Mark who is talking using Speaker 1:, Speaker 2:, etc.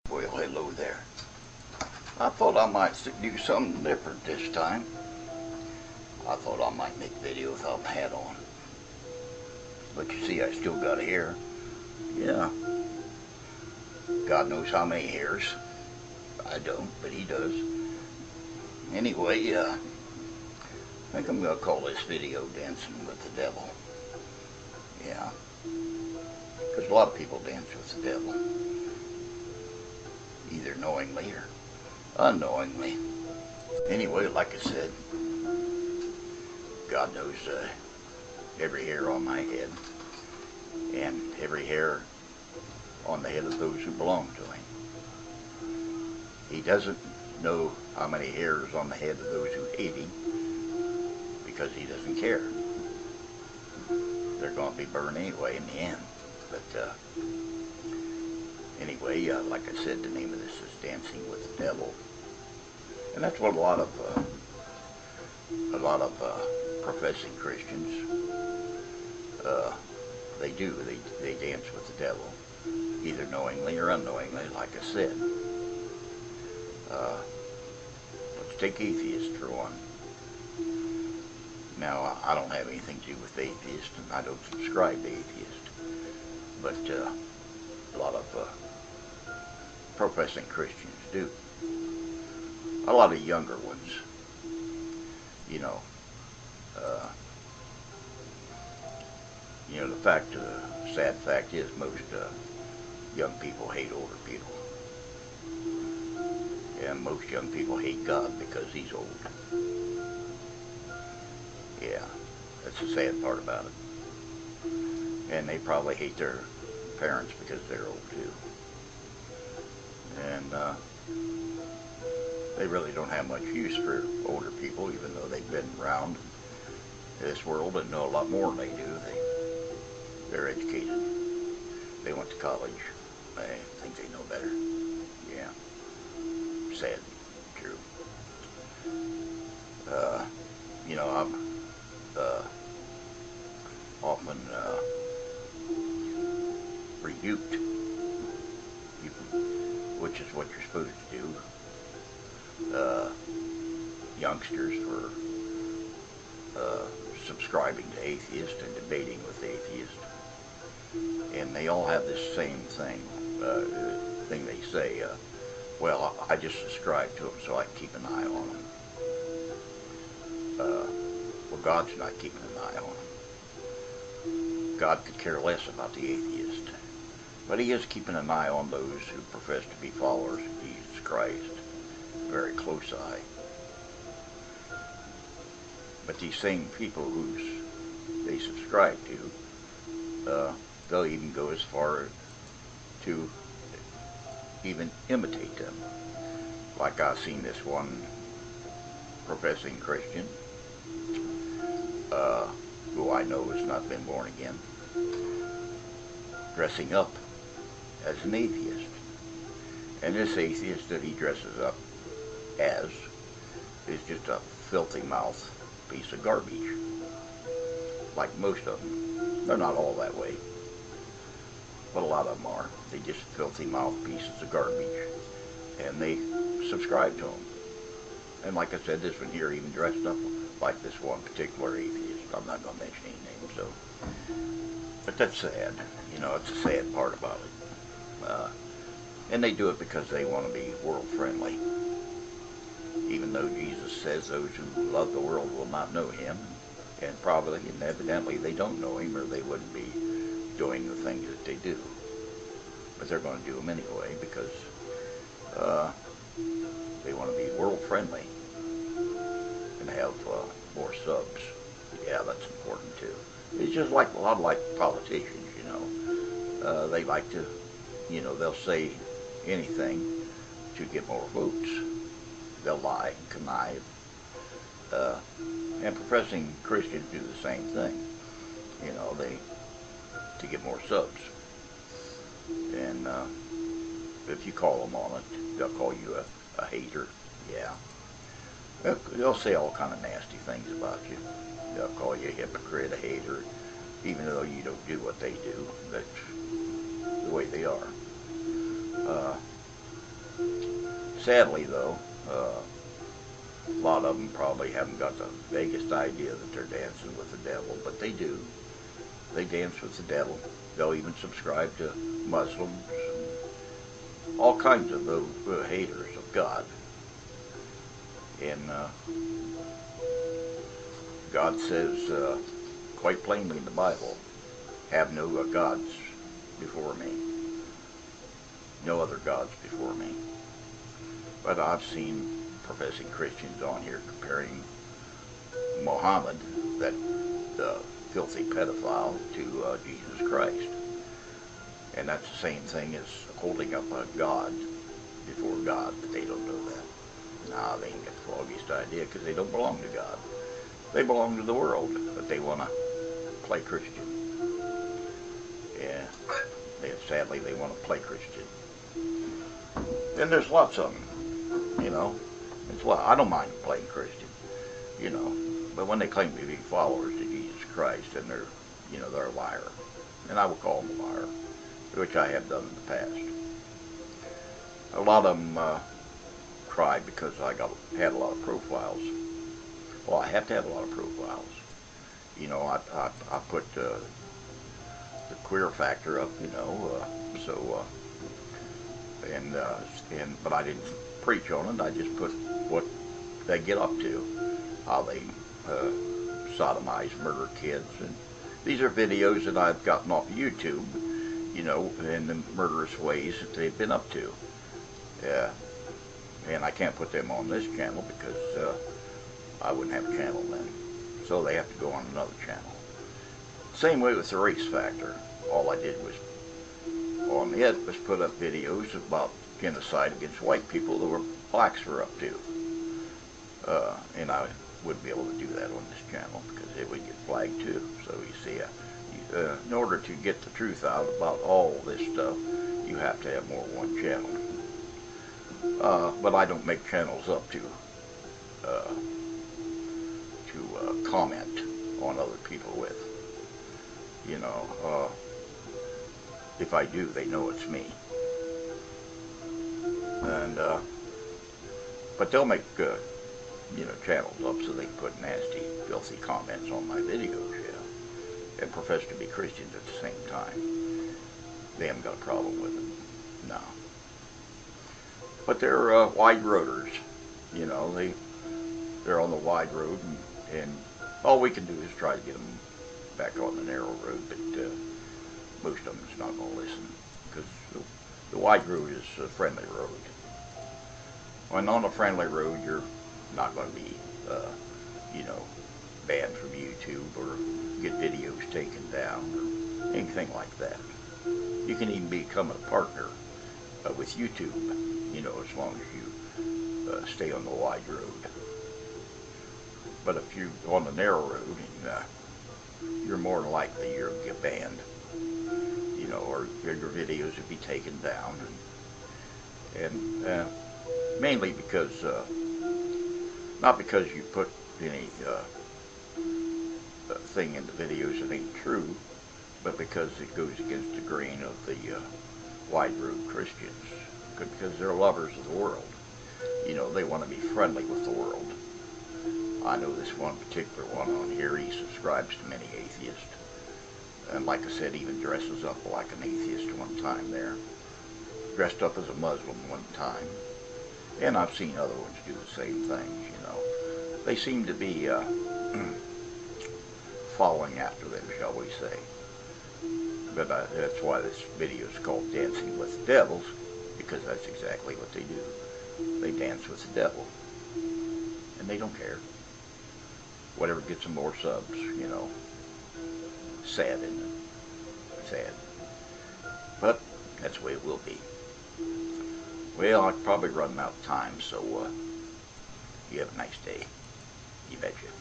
Speaker 1: Well, hello there. I thought I might do something different this time. I thought I might make a video without my hat on. But you see, I still got hair. Yeah. God knows how many hairs. I don't, but he does. Anyway, I think I'm going to call this video Dancing with the Devil. Yeah. Because a lot of people dance with the devil. Either knowingly or unknowingly. Anyway, like I said, God knows every hair on my head and every hair on the head of those who belong to him. He doesn't know how many hairs on the head of those who hate him because he doesn't care. They're going to be burned anyway in the end. But anyway, like I said, the name of this is Dancing with the Devil. And that's what a lot of professing Christians, they do. They dance with the devil, either knowingly or unknowingly, like I said. Let's take atheists for one. Now, I don't have anything to do with atheists, and I don't subscribe to atheists. But a lot of professing Christians do. A lot of younger ones, you know. The sad fact is most young people hate older people. And most young people hate God because he's old. Yeah, that's the sad part about it. And they probably hate their parents because they're old too. And they really don't have much use for older people, even though they've been around this world and know a lot more than they do. They're educated. They went to college. They think they know better. Yeah. Sad. True. I'm often rebuked, which is what you're supposed to do. Youngsters for subscribing to atheists and debating with atheists. And they all have this same thing they say, well, I just subscribe to them so I can keep an eye on them. Well, God's not keeping an eye on them. God could care less about the atheist. But he is keeping an eye on those who profess to be followers of Jesus Christ. A very close eye. But these same people who they subscribe to, they'll even go as far to even imitate them. Like I've seen this one professing Christian, who I know has not been born again, dressing up as an atheist. And this atheist that he dresses up as is just a filthy mouth piece of garbage. Like most of them. They're not all that way. But a lot of them are. They just filthy mouth pieces of garbage. And they subscribe to them. And like I said, this one here even dressed up like this one particular atheist. I'm not going to mention any names, so. But that's sad. It's a sad part about it. And they do it because they want to be world friendly. Even though Jesus says those who love the world will not know him. And probably and evidently they don't know him, or they wouldn't be doing the things that they do. But they're going to do them anyway because they want to be world friendly and have more subs. Yeah, that's important too. It's just like a lot like politicians, they like to, they'll say anything to get more votes. They'll lie and connive. And professing Christians do the same thing. To get more subs. And if you call them on it, they'll call you a hater. Yeah. They'll say all kind of nasty things about you. They'll call you a hypocrite, a hater, even though you don't do what they do. That's the way they are. sadly, though, a lot of them probably haven't got the vaguest idea that they're dancing with the devil, but they do. They dance with the devil. They'll even subscribe to Muslims, all kinds of those haters of God. And God says quite plainly in the Bible, have no gods before me. No other gods before me. But I've seen professing Christians on here comparing Muhammad, that filthy pedophile, to Jesus Christ. And that's the same thing as holding up a God before God, but they don't know that. Nah, they ain't got the foggiest idea, because they don't belong to God. They belong to the world, but they want to play Christian. Yeah, sadly they want to play Christian. And there's lots of them, you know. It's well, I don't mind playing Christian, you know. But when they claim to be followers to Jesus Christ, then they're, you know, they're a liar. And I will call them a liar, which I have done in the past. A lot of them cry because I had a lot of profiles. Well, I have to have a lot of profiles. You know, I put the queer factor up, you know, but I didn't preach on it. I just put what they get up to, how they sodomize, murder kids, and these are videos that I've gotten off YouTube, you know, in the murderous ways that they've been up to. And I can't put them on this channel because I wouldn't have a channel then. So they have to go on another channel. Same way with the race factor. All I did was, on it, was put up videos about genocide against white people that were blacks were up to. And I wouldn't be able to do that on this channel because it would get flagged too. So you see, in order to get the truth out about all this stuff, you have to have more than one channel. But I don't make channels up to comment on other people with. You know, if I do, they know it's me. And but they'll make you know, channels up so they can put nasty, filthy comments on my videos, yeah, and profess to be Christians at the same time. They haven't got a problem with it, no. But they're wide roaders, you know. They're on the wide road, and all we can do is try to get them back on the narrow road. But most of them is not going to listen, because the wide road is a friendly road. When on a friendly road, you're not going to be, you know, banned from YouTube or get videos taken down or anything like that. You can even become a partner with YouTube, you know, as long as you stay on the wide road. But if you're on the narrow road, you're more than likely you'll get banned, you know, or your videos will be taken down, and mainly because, not because you put any thing in the videos that ain't true, but because it goes against the grain of the wide road Christians, because they're lovers of the world. You know, they want to be friendly with the world. I know this one particular one on here, he subscribes to many atheists. And like I said, even dresses up like an atheist one time there. Dressed up as a Muslim one time. And I've seen other ones do the same things, you know. They seem to be following after them, shall we say. But that's why this video is called Dancing with the Devils, because that's exactly what they do. They dance with the devil. And they don't care. Whatever gets them more subs, you know. Sad, isn't it? Sad. But that's the way it will be. Well, I'm probably running out of time, so you have a nice day. You betcha.